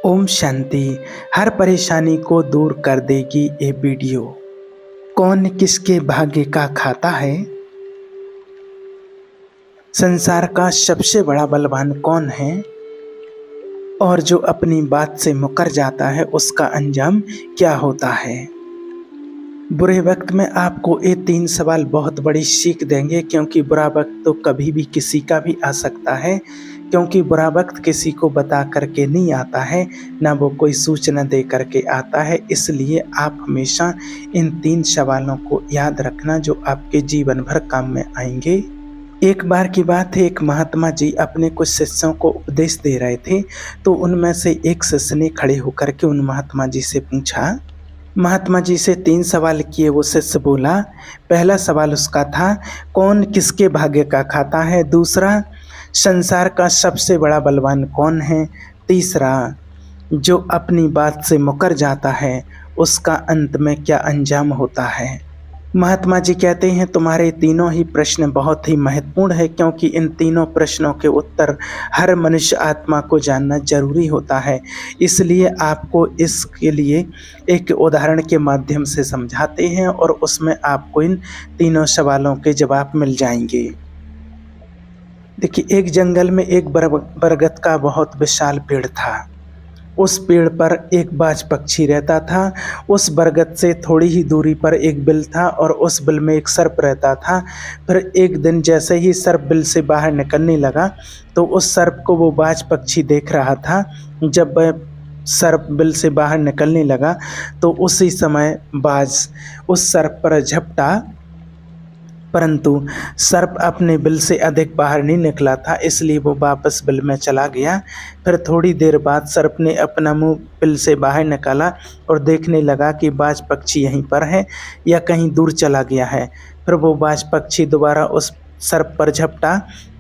ओम शांति। हर परेशानी को दूर कर देगी ये वीडियो। कौन किसके भाग्य का खाता है? संसार का सबसे बड़ा बलवान कौन है? और जो अपनी बात से मुकर जाता है उसका अंजाम क्या होता है? बुरे वक्त में आपको ये 3 सवाल बहुत बड़ी सीख देंगे, क्योंकि बुरा वक्त तो कभी भी किसी का भी आ सकता है। क्योंकि बुरा वक्त किसी को बता करके नहीं आता है, ना वो कोई सूचना दे करके आता है। इसलिए आप हमेशा इन 3 सवालों को याद रखना, जो आपके जीवन भर काम में आएंगे। एक बार की बात है, एक महात्मा जी अपने कुछ शिष्यों को उपदेश दे रहे थे। तो उनमें से एक शिष्य ने खड़े होकर के उन महात्मा जी से पूछा। महात्मा जी से 3 सवाल किए। वो शिष्य बोला, पहला सवाल उसका था, कौन किसके भाग्य का खाता है? दूसरा, संसार का सबसे बड़ा बलवान कौन है? तीसरा, जो अपनी बात से मुकर जाता है उसका अंत में क्या अंजाम होता है? महात्मा जी कहते हैं, तुम्हारे तीनों ही प्रश्न बहुत ही महत्वपूर्ण है, क्योंकि इन तीनों प्रश्नों के उत्तर हर मनुष्य आत्मा को जानना जरूरी होता है। इसलिए आपको इसके लिए एक उदाहरण के माध्यम से समझाते हैं, और उसमें आपको इन तीनों सवालों के जवाब मिल जाएंगे। देखिए, एक जंगल में एक बरगद का बहुत विशाल पेड़ था। उस पेड़ पर एक बाज पक्षी रहता था। उस बरगद से थोड़ी ही दूरी पर एक बिल था, और उस बिल में एक सर्प रहता था। फिर एक दिन जैसे ही सर्प बिल से बाहर निकलने लगा, तो उस सर्प को वो बाज पक्षी देख रहा था। जब वह सर्प बिल से बाहर निकलने लगा, तो उसी समय बाज उस सर्प पर झपटा, परंतु सर्प अपने बिल से अधिक बाहर नहीं निकला था, इसलिए वो वापस बिल में चला गया। फिर थोड़ी देर बाद सर्प ने अपना मुंह बिल से बाहर निकाला और देखने लगा कि बाज पक्षी यहीं पर है या कहीं दूर चला गया है। फिर वो बाज पक्षी दोबारा उस सर्प पर झपटा,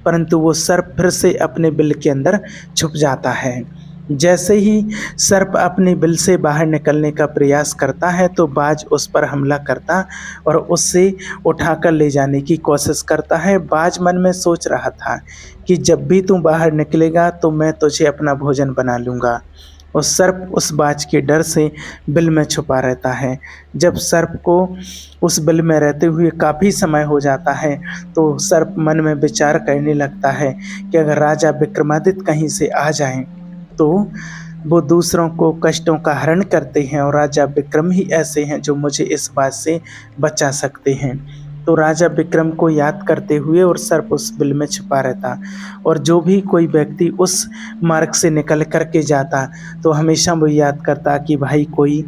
परंतु वो सर्प फिर से अपने बिल के अंदर छुप जाता है। जैसे ही सर्प अपने बिल से बाहर निकलने का प्रयास करता है, तो बाज उस पर हमला करता और उससे उठाकर ले जाने की कोशिश करता है। बाज मन में सोच रहा था कि जब भी तू बाहर निकलेगा तो मैं तुझे अपना भोजन बना लूँगा। उस सर्प उस बाज के डर से बिल में छुपा रहता है। जब सर्प को उस बिल में रहते हुए काफ़ी समय हो जाता है, तो सर्प मन में विचार करने लगता है कि अगर राजा विक्रमादित्य कहीं से आ जाएं, तो वो दूसरों को कष्टों का हरण करते हैं, और राजा विक्रम ही ऐसे हैं जो मुझे इस बात से बचा सकते हैं। तो राजा विक्रम को याद करते हुए और सर्प उस बिल में छुपा रहता, और जो भी कोई व्यक्ति उस मार्ग से निकल करके जाता, तो हमेशा वो याद करता कि भाई कोई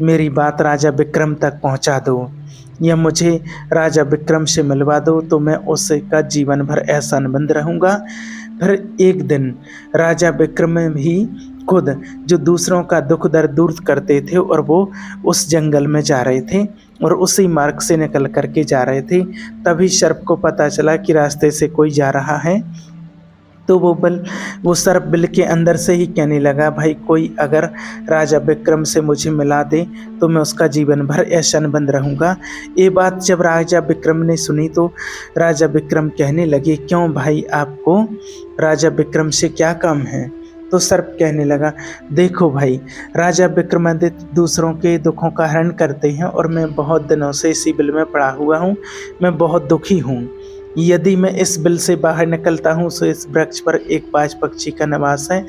मेरी बात राजा विक्रम तक पहुंचा दो, या मुझे राजा विक्रम से मिलवा दो, तो मैं उससे का जीवन भर ऐसा बंद रहूँगा। फिर एक दिन राजा विक्रम भी खुद, जो दूसरों का दुख दर्द दूर करते थे, और वो उस जंगल में जा रहे थे और उसी मार्ग से निकल करके जा रहे थे। तभी सर्प को पता चला कि रास्ते से कोई जा रहा है। तो वो सर्प बिल के अंदर से ही कहने लगा, भाई कोई अगर राजा विक्रम से मुझे मिला दे तो मैं उसका जीवन भर ऐसा बंद रहूँगा। ये बात जब राजा विक्रम ने सुनी, तो राजा विक्रम कहने लगे, क्यों भाई, आपको राजा विक्रम से क्या काम है? तो सर्प कहने लगा, देखो भाई, राजा विक्रमादित्य दूसरों के दुखों का हरण करते हैं, और मैं बहुत दिनों से इसी बिल में पड़ा हुआ हूँ। मैं बहुत दुखी हूँ। यदि मैं इस बिल से बाहर निकलता हूँ, तो इस वृक्ष पर एक बाज पक्षी का निवास है।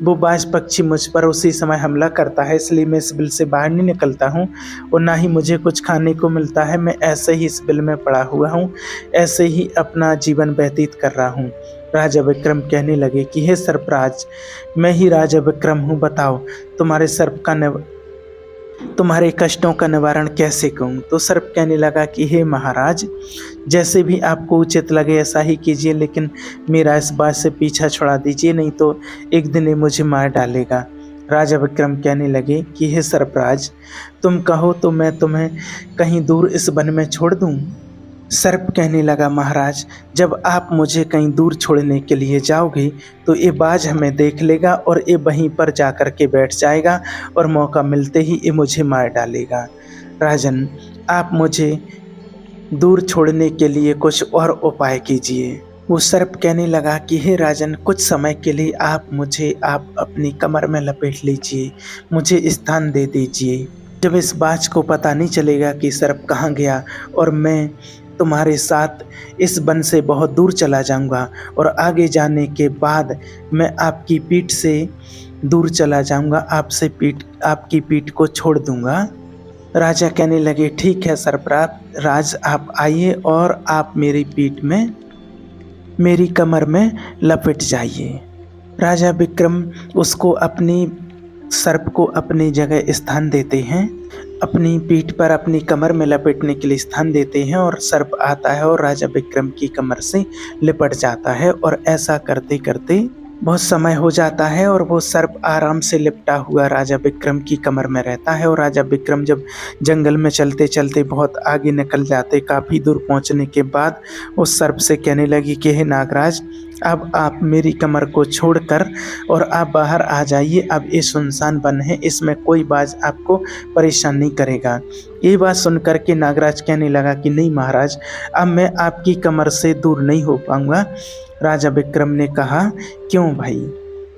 वो बाज पक्षी मुझ पर उसी समय हमला करता है, इसलिए मैं इस बिल से बाहर नहीं निकलता हूँ, और ना ही मुझे कुछ खाने को मिलता है। मैं ऐसे ही इस बिल में पड़ा हुआ हूँ, ऐसे ही अपना जीवन व्यतीत कर रहा हूँ। राजा विक्रम कहने लगे कि हे सर्पराज, मैं ही राजा विक्रम हूँ, बताओ तुम्हारे कष्टों का निवारण कैसे करूं? तो सर्प कहने लगा कि हे महाराज, जैसे भी आपको उचित लगे ऐसा ही कीजिए, लेकिन मेरा इस बात से पीछा छुड़ा दीजिए, नहीं तो एक दिन ये मुझे मार डालेगा। राजा विक्रम कहने लगे कि हे सर्पराज, तुम कहो तो मैं तुम्हें कहीं दूर इस वन में छोड़ दूं। सर्प कहने लगा, महाराज, जब आप मुझे कहीं दूर छोड़ने के लिए जाओगे, तो ये बाज हमें देख लेगा और ये वहीं पर जा कर के बैठ जाएगा, और मौका मिलते ही ये मुझे मार डालेगा। राजन, आप मुझे दूर छोड़ने के लिए कुछ और उपाय कीजिए। वो सर्प कहने लगा कि हे राजन, कुछ समय के लिए आप अपनी कमर में लपेट लीजिए, मुझे स्थान दे दीजिए। जब इस बाज को पता नहीं चलेगा कि सर्प कहाँ गया और मैं तुम्हारे साथ इस वन से बहुत दूर चला जाऊंगा और आगे जाने के बाद मैं आपकी पीठ से दूर चला जाऊंगा, आपकी पीठ को छोड़ दूंगा। राजा कहने लगे, ठीक है सर्पराज, आप आइए और आप मेरी पीठ में, मेरी कमर में लपेट जाइए। राजा विक्रम उसको सर्प को अपनी जगह स्थान देते हैं, अपनी पीठ पर अपनी कमर में लपेटने के लिए स्थान देते हैं और सर्प आता है और राजा विक्रम की कमर से लिपट जाता है। और ऐसा करते करते बहुत समय हो जाता है और वो सर्प आराम से लिपटा हुआ राजा विक्रम की कमर में रहता है। और राजा विक्रम जब जंगल में चलते चलते बहुत आगे निकल जाते, काफ़ी दूर पहुंचने के बाद उस सर्प से कहने लगी कि हे नागराज, अब आप मेरी कमर को छोड़कर और आप बाहर आ जाइए। अब ये सुनसान वन है, इसमें कोई बाज आपको परेशान नहीं करेगा। ये बात सुनकर के नागराज कहने लगा कि नहीं महाराज, अब मैं आपकी कमर से दूर नहीं हो पाऊंगा। राजा विक्रम ने कहा, क्यों भाई,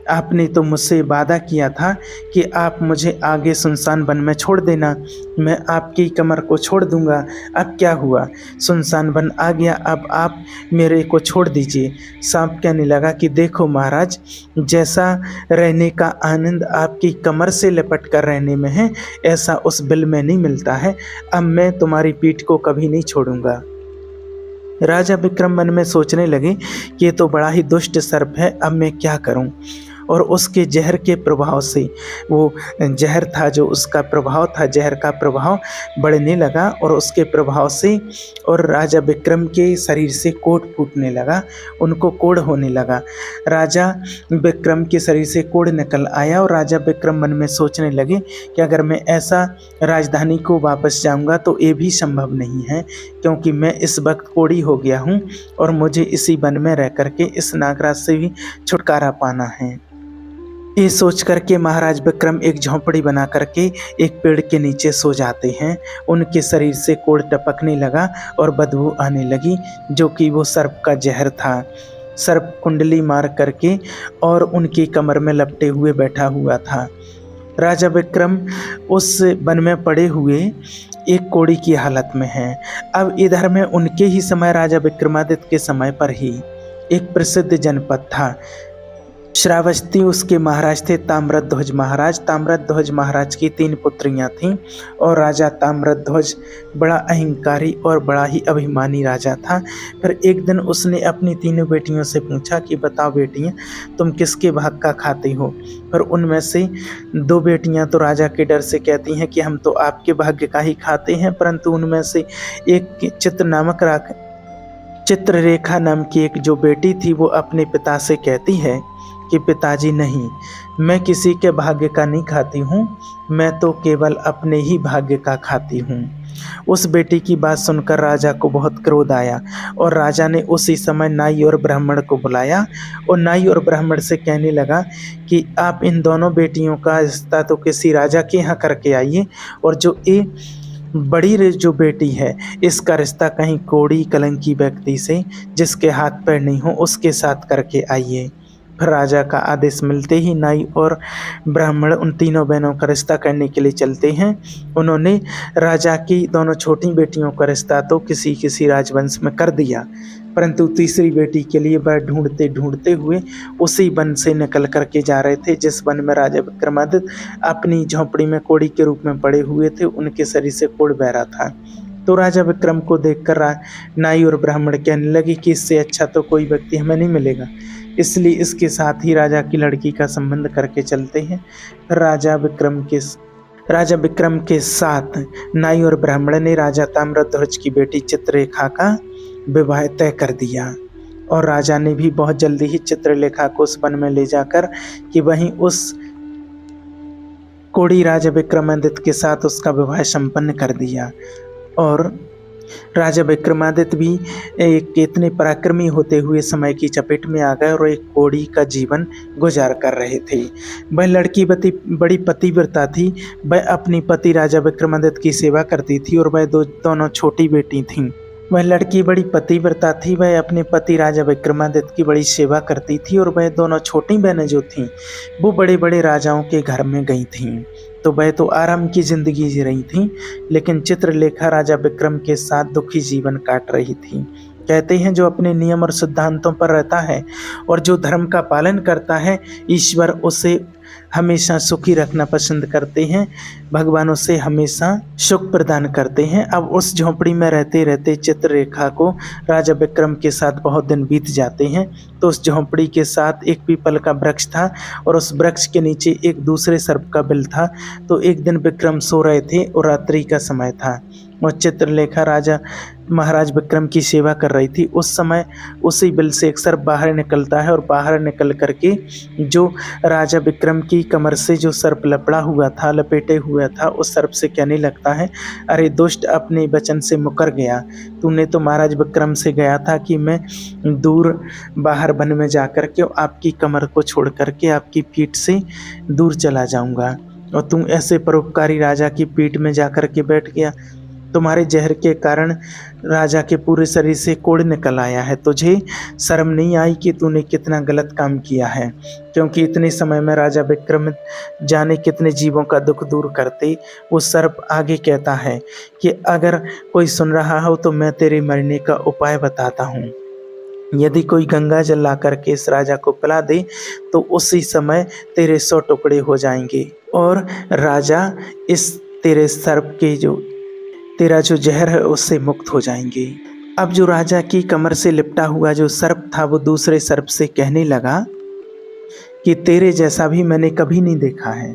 आपने तो मुझसे वादा किया था कि आप मुझे आगे सुनसान वन में छोड़ देना, मैं आपकी कमर को छोड़ दूंगा। अब क्या हुआ, सुनसान वन आ गया, अब आप मेरे को छोड़ दीजिए। सांप कहने लगा कि देखो महाराज, जैसा रहने का आनंद आपकी कमर से लिपट कर रहने में है, ऐसा उस बिल में नहीं मिलता है। अब मैं तुम्हारी पीठ को कभी नहीं छोड़ूंगा। राजा विक्रम मन में सोचने लगे कि ये तो बड़ा ही दुष्ट सर्प है, अब मैं क्या करूं। और उसके जहर के प्रभाव से, वो जहर था जो उसका प्रभाव था, जहर का प्रभाव बढ़ने लगा और उसके प्रभाव से और राजा विक्रम के शरीर से कोढ़ फूटने लगा, उनको कोढ़ होने लगा। राजा विक्रम के शरीर से कोढ़ निकल आया और राजा विक्रम मन में सोचने लगे कि अगर मैं ऐसा राजधानी को वापस जाऊंगा तो ये भी संभव नहीं है, क्योंकि मैं इस वक्त कोढ़ी हो गया हूँ और मुझे इसी वन में रह करके इस नागराज से भी छुटकारा पाना है। ये सोच करके महाराज विक्रम एक झोंपड़ी बना करके एक पेड़ के नीचे सो जाते हैं। उनके शरीर से कोढ़ टपकने लगा और बदबू आने लगी, जो कि वो सर्प का जहर था। सर्प कुंडली मार करके और उनकी कमर में लपटे हुए बैठा हुआ था। राजा विक्रम उस वन में पड़े हुए एक कोढ़ी की हालत में हैं। अब इधर में उनके ही समय, राजा विक्रमादित्य के समय पर ही एक प्रसिद्ध जनपद था श्रावस्ती, उसके महाराज थे ताम्रध्वज महाराज। ताम्रध्वज महाराज की 3 पुत्रियां थीं और राजा ताम्रध्वज बड़ा अहंकारी और बड़ा ही अभिमानी राजा था। फिर एक दिन उसने अपनी 3 बेटियों से पूछा कि बताओ बेटियां, तुम किसके भाग का खाती हो। पर उनमें से 2 बेटियां तो राजा के डर से कहती हैं कि हम तो आपके भाग्य का ही खाते हैं, परंतु उनमें से एक चित्ररेखा नाम की एक जो बेटी थी, वो अपने पिता से कहती है कि पिताजी नहीं, मैं किसी के भाग्य का नहीं खाती हूँ, मैं तो केवल अपने ही भाग्य का खाती हूँ। उस बेटी की बात सुनकर राजा को बहुत क्रोध आया और राजा ने उसी समय नाई और ब्राह्मण को बुलाया और नाई और ब्राह्मण से कहने लगा कि आप इन दोनों बेटियों का रिश्ता तो किसी राजा के यहाँ करके आइए, और जो ये बड़ी जो बेटी है इसका रिश्ता कहीं कोढ़ी कलंकी व्यक्ति से, जिसके हाथ पैर नहीं हो, उसके साथ करके आइए। फिर राजा का आदेश मिलते ही नाई और ब्राह्मण उन 3 बहनों का रिश्ता करने के लिए चलते हैं। उन्होंने राजा की दोनों छोटी बेटियों का रिश्ता तो किसी राजवंश में कर दिया, परंतु तीसरी बेटी के लिए वह ढूंढते ढूंढते हुए उसी वन से निकल करके जा रहे थे जिस वन में राजा विक्रमादित्य अपनी झोंपड़ी में कोढ़ी के रूप में पड़े हुए थे। उनके शरीर से कोढ़ बह रहा था। तो राजा विक्रम को देखकर नाई और ब्राह्मण कहने लगे कि इससे अच्छा तो कोई व्यक्ति हमें नहीं मिलेगा, इसलिए इसके साथ ही राजा की लड़की का संबंध करके चलते हैं। राजा विक्रम के साथ नाई और ब्राह्मण ने राजा ताम्रध्वज की बेटी चित्ररेखा का विवाह तय कर दिया और राजा ने भी बहुत जल्दी ही चित्रलेखा को उस वन में ले जाकर कि वहीं उस कोढ़ी राजा विक्रमादित्य के साथ उसका विवाह संपन्न कर दिया। और राजा विक्रमादित्य भी एक इतने पराक्रमी होते हुए समय की चपेट में आ गए और एक कोढ़ी का जीवन गुजार कर रहे थे। वह लड़की बड़ी पतिव्रता थी। वह अपनी पति राजा विक्रमादित्य की सेवा करती थी और वह दोनों छोटी बेटी थीं। वह लड़की बड़ी पतिव्रता थी। वह अपने पति राजा विक्रमादित्य की बड़ी सेवा करती थी और वह दोनों छोटी बहनें जो थीं वो बड़े बड़े राजाओं के घर में गई थीं। तो वह तो आराम की जिंदगी जी रही थीं, लेकिन चित्रलेखा राजा विक्रम के साथ दुखी जीवन काट रही थी। कहते हैं जो अपने नियम और सिद्धांतों पर रहता है और जो धर्म का पालन करता है, ईश्वर उसे हमेशा सुखी रखना पसंद करते हैं। भगवान उसे हमेशा सुख प्रदान करते हैं। अब उस झोंपड़ी में रहते रहते चित्रलेखा को राजा विक्रम के साथ बहुत दिन बीत जाते हैं। तो उस झोंपड़ी के साथ एक पीपल का वृक्ष था और उस वृक्ष के नीचे एक दूसरे सर्प का बिल था। तो एक दिन विक्रम सो रहे थे और रात्रि का समय था और चित्रलेखा राजा महाराज विक्रम की सेवा कर रही थी। उस समय उसी बिल से एक सर्प बाहर निकलता है और बाहर निकल करके जो राजा विक्रम की कमर से जो सर्प लपेटे हुआ था उस सर्प से कहने लगता है, अरे दुष्ट, अपने वचन से मुकर गया। तूने तो महाराज विक्रम से गया था कि मैं दूर बाहर वन में जा कर के आपकी कमर को छोड़ करके आपकी पीठ से दूर चला जाऊंगा, और तुम ऐसे परोपकारी राजा की पीठ में जा कर के बैठ गया। तुम्हारे जहर के कारण राजा के पूरे शरीर से कोढ़ निकल आया है। तुझे शर्म नहीं आई कि तूने कितना गलत काम किया है? क्योंकि इतने समय में राजा विक्रम जाने कितने जीवों का दुख दूर करते। वो सर्प आगे कहता है कि अगर कोई सुन रहा हो तो मैं तेरे मरने का उपाय बताता हूँ। यदि कोई गंगा जल ला करके इस राजा को पिला दे तो उसी समय तेरे 100 टुकड़े हो जाएंगे और राजा इस तेरे सर्प के तेरा जो जहर है उससे मुक्त हो जाएंगे। अब जो राजा की कमर से लिपटा हुआ जो सर्प था वो दूसरे सर्प से कहने लगा कि तेरे जैसा भी मैंने कभी नहीं देखा है।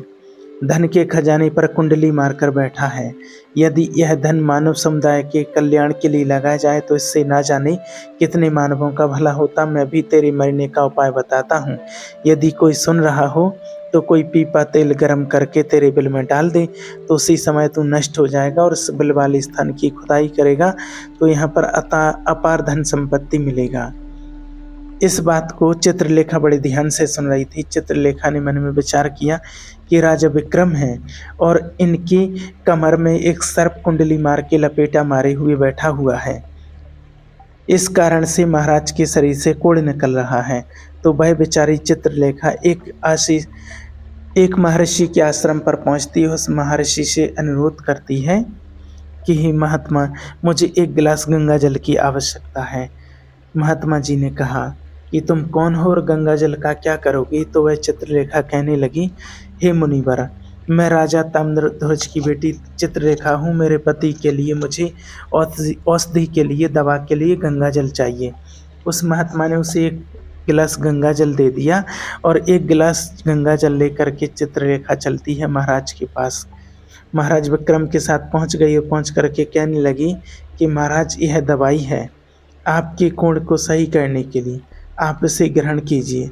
धन के खजाने पर कुंडली मारकर बैठा है। यदि यह धन मानव समुदाय के कल्याण के लिए लगाया जाए तो इससे ना जाने कितने मानवों का भला होता। मैं भी तेरे मरने का उपाय बताता हूँ। यदि कोई सुन रहा हो तो कोई पीपा तेल गर्म करके तेरे बिल में डाल दे तो उसी समय तू नष्ट हो जाएगा और इस बिल वाले स्थान की खुदाई करेगा तो यहाँ पर अपार धन संपत्ति मिलेगा। इस बात को चित्रलेखा बड़े ध्यान से सुन रही थी। चित्रलेखा ने मन में विचार किया कि राजा विक्रम है और इनकी कमर में एक सर्प कुंडली मार के लपेटा मारे हुए बैठा हुआ है। इस कारण से महाराज के शरीर से कोढ़ निकल रहा है। तो वह बेचारी चित्रलेखा एक महर्षि के आश्रम पर पहुंचती है। उस महर्षि से अनुरोध करती है कि हे महात्मा, मुझे एक गिलास गंगा जल की आवश्यकता है। महात्मा जी ने कहा कि तुम कौन हो और गंगा जल का क्या करोगी? तो वह चित्रलेखा कहने लगी, हे मुनिवर, मैं राजा ताम्रध्वज की बेटी चित्रलेखा हूँ। मेरे पति के लिए मुझे औषधि के लिए, दवा के लिए गंगा जल चाहिए। उस महात्मा ने उसे एक गिलास गंगा जल दे दिया और एक गिलास गंगा जल लेकर के चित्रलेखा चलती है महाराज के पास। महाराज विक्रम के साथ पहुंच गई और पहुंच करके कहने लगी कि महाराज, यह दवाई है आपके कोढ़ को सही करने के लिए, आप इसे ग्रहण कीजिए।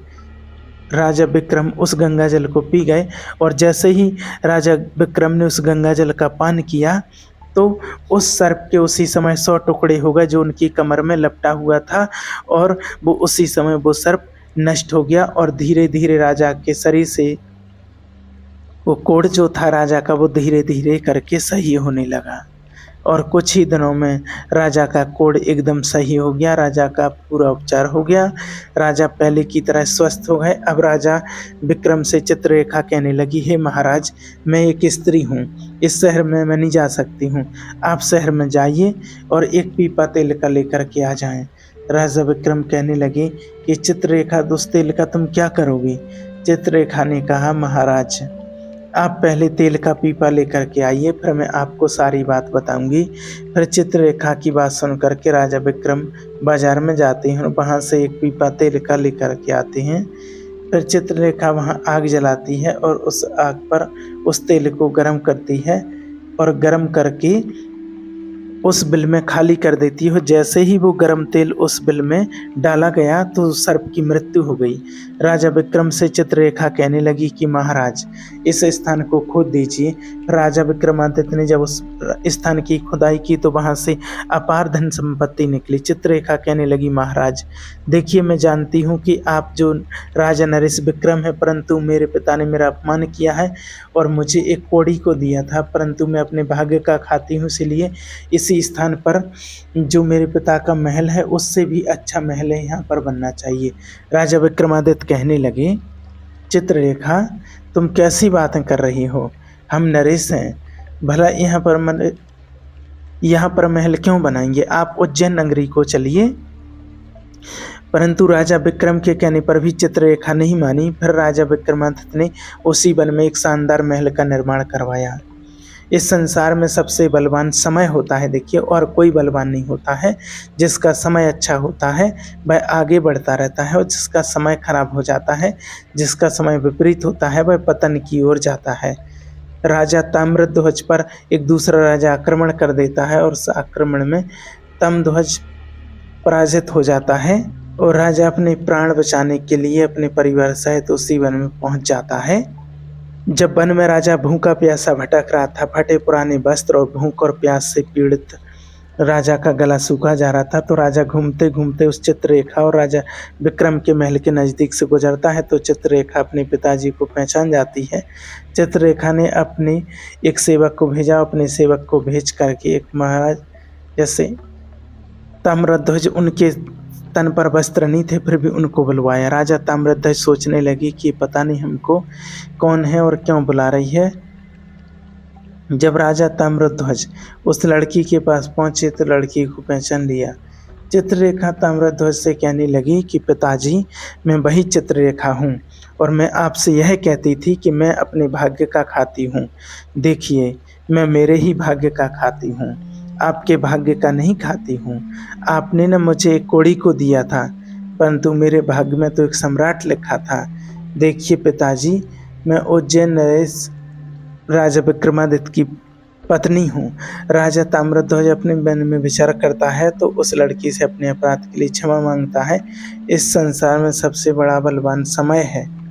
राजा विक्रम उस गंगा जल को पी गए और जैसे ही राजा विक्रम ने उस गंगा जल का पान किया तो उस सर्प के उसी समय 100 टुकड़े हो गए जो उनकी कमर में लपटा हुआ था और वो उसी समय वो सर्प नष्ट हो गया और धीरे धीरे राजा के शरीर से वो कोढ़ जो था राजा का वो धीरे धीरे करके सही होने लगा और कुछ ही दिनों में राजा का कोढ़ एकदम सही हो गया। राजा का पूरा उपचार हो गया। राजा पहले की तरह स्वस्थ हो गए। अब राजा विक्रम से चित्रलेखा कहने लगी, हे महाराज, मैं एक स्त्री हूँ, इस शहर में मैं नहीं जा सकती हूँ। आप शहर में जाइए और एक पीपा तेल का लेकर के आ जाएं। राजा विक्रम कहने लगे कि चित्रलेखा, उस तेल का तुम क्या करोगी? चित्रलेखा ने कहा, महाराज, आप पहले तेल का पीपा लेकर के आइए, फिर मैं आपको सारी बात बताऊंगी। फिर चित्रलेखा की बात सुन करके राजा विक्रम बाजार में जाते हैं और वहाँ से एक पीपा तेल का लेकर के आते हैं। फिर चित्रलेखा वहाँ आग जलाती है और उस आग पर उस तेल को गर्म करती है और गर्म करके उस बिल में खाली कर देती है। जैसे ही वो गर्म तेल उस बिल में डाला गया तो सर्प की मृत्यु हो गई। राजा विक्रम से चित्रलेखा कहने लगी कि महाराज, इस स्थान को खोद दीजिए। राजा विक्रमादित्य ने जब उस स्थान की खुदाई की तो वहाँ से अपार धन संपत्ति निकली। चित्रलेखा कहने लगी, महाराज देखिए, मैं जानती हूँ कि आप जो राजा नरेश विक्रम है, परंतु मेरे पिता ने मेरा अपमान किया है और मुझे एक कौड़ी को दिया था, परंतु मैं अपने भाग्य का खाती हूँ, इसलिए इसी इसी स्थान पर जो मेरे पिता का महल है उससे भी अच्छा महल है, यहाँ पर बनना चाहिए। राजा विक्रमादित्य कहने लगे, चित्रलेखा तुम कैसी बातें कर रही हो? हम नरेश हैं, भला यहाँ पर महल क्यों बनाएंगे? आप उज्जैन नगरी को चलिए। परंतु राजा विक्रम के कहने पर भी चित्रलेखा नहीं मानी। फिर राजा विक्रमादित्य ने उसी वन में एक शानदार महल का निर्माण करवाया। इस संसार में सबसे बलवान समय होता है, देखिए, और कोई बलवान नहीं होता है। जिसका समय अच्छा होता है वह आगे बढ़ता रहता है, और जिसका समय खराब हो जाता है, जिसका समय विपरीत होता है, वह पतन की ओर जाता है। राजा ताम्रध्वज पर एक दूसरा राजा आक्रमण कर देता है, और उस आक्रमण में ताम्रध्वज पराजित हो जाता है, और राजा अपने प्राण बचाने के लिए अपने परिवार सहित उसी वन में पहुंच जाता है। जब वन में राजा भूखा प्यासा भटक रहा था, फटे पुराने वस्त्र और भूख और प्यास से पीड़ित राजा का गला सूखा जा रहा था, तो राजा घूमते घूमते उस चित्ररेखा और राजा विक्रम के महल के नज़दीक से गुजरता है। तो चित्ररेखा अपने पिताजी को पहचान जाती है। चित्ररेखा ने अपने एक सेवक को भेजा, अपने सेवक को भेज करके एक महाराज जैसे ताम्रध्वज, उनके तन पर वस्त्र नहीं थे, फिर भी उनको बुलवाया। राजा ताम्रध्वज सोचने लगी कि पता नहीं हमको कौन है और क्यों बुला रही है। जब राजा ताम्रध्वज उस लड़की के पास पहुंचे तो लड़की को पहचान लिया। चित्ररेखा ताम्रध्वज से कहने लगी कि पिताजी, मैं वही चित्ररेखा हूँ, और मैं आपसे यह कहती थी कि मैं अपने भाग्य का खाती हूँ। देखिए, मैं मेरे ही भाग्य का खाती हूँ, आपके भाग्य का नहीं खाती हूँ। आपने न मुझे एक कोड़ी को दिया था, परंतु मेरे भाग्य में तो एक सम्राट लिखा था। देखिए पिताजी, मैं उज्जैन नरेश राजा विक्रमादित्य की पत्नी हूँ। राजा ताम्रध्वज अपने मन में विचार करता है तो उस लड़की से अपने अपराध के लिए क्षमा मांगता है। इस संसार में सबसे बड़ा बलवान समय है,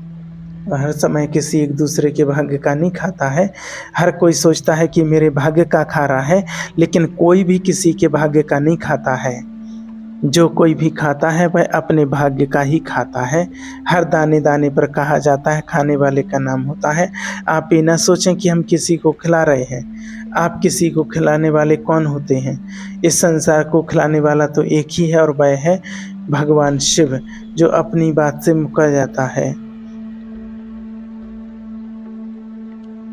हर समय किसी एक दूसरे के भाग्य का नहीं खाता है। हर कोई सोचता है कि मेरे भाग्य का खा रहा है, लेकिन कोई भी किसी के भाग्य का नहीं खाता है। जो कोई भी खाता है वह अपने भाग्य का ही खाता है। हर दाने दाने पर कहा जाता है खाने वाले का नाम होता है। आप ये ना सोचें कि हम किसी को खिला रहे हैं। आप किसी को खिलाने वाले कौन होते हैं? इस संसार को खिलाने वाला तो एक ही है, और वह है भगवान शिव, जो अपनी बात से मुकर जाता है।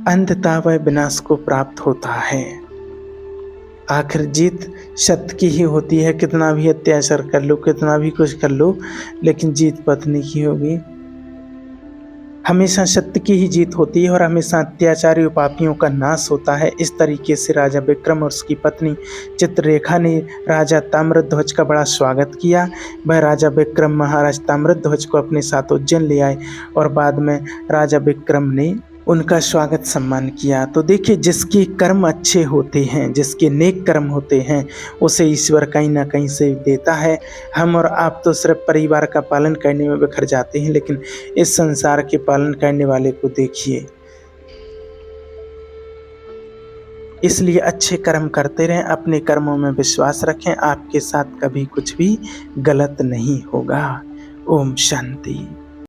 अंततः वह विनाश को प्राप्त होता है। आखिर जीत सत्य की ही होती है। कितना भी अत्याचार कर लो, कितना भी कुछ कर लो, लेकिन जीत पत्नी की होगी। हमेशा सत्य की ही जीत होती है, और हमेशा अत्याचारी पापियों का नाश होता है। इस तरीके से राजा विक्रम और उसकी पत्नी चित्ररेखा ने राजा ताम्रध्वज का बड़ा स्वागत किया। वह राजा विक्रम महाराज ताम्रध्वज को अपने साथ उज्जैन ले आए, और बाद में राजा विक्रम ने उनका स्वागत सम्मान किया। तो देखिए, जिसके कर्म अच्छे होते हैं, जिसके नेक कर्म होते हैं, उसे ईश्वर कहीं ना कहीं से देता है। हम और आप तो सिर्फ परिवार का पालन करने में बिखर जाते हैं, लेकिन इस संसार के पालन करने वाले को देखिए। इसलिए अच्छे कर्म करते रहें, अपने कर्मों में विश्वास रखें, आपके साथ कभी कुछ भी गलत नहीं होगा। ओम शांति।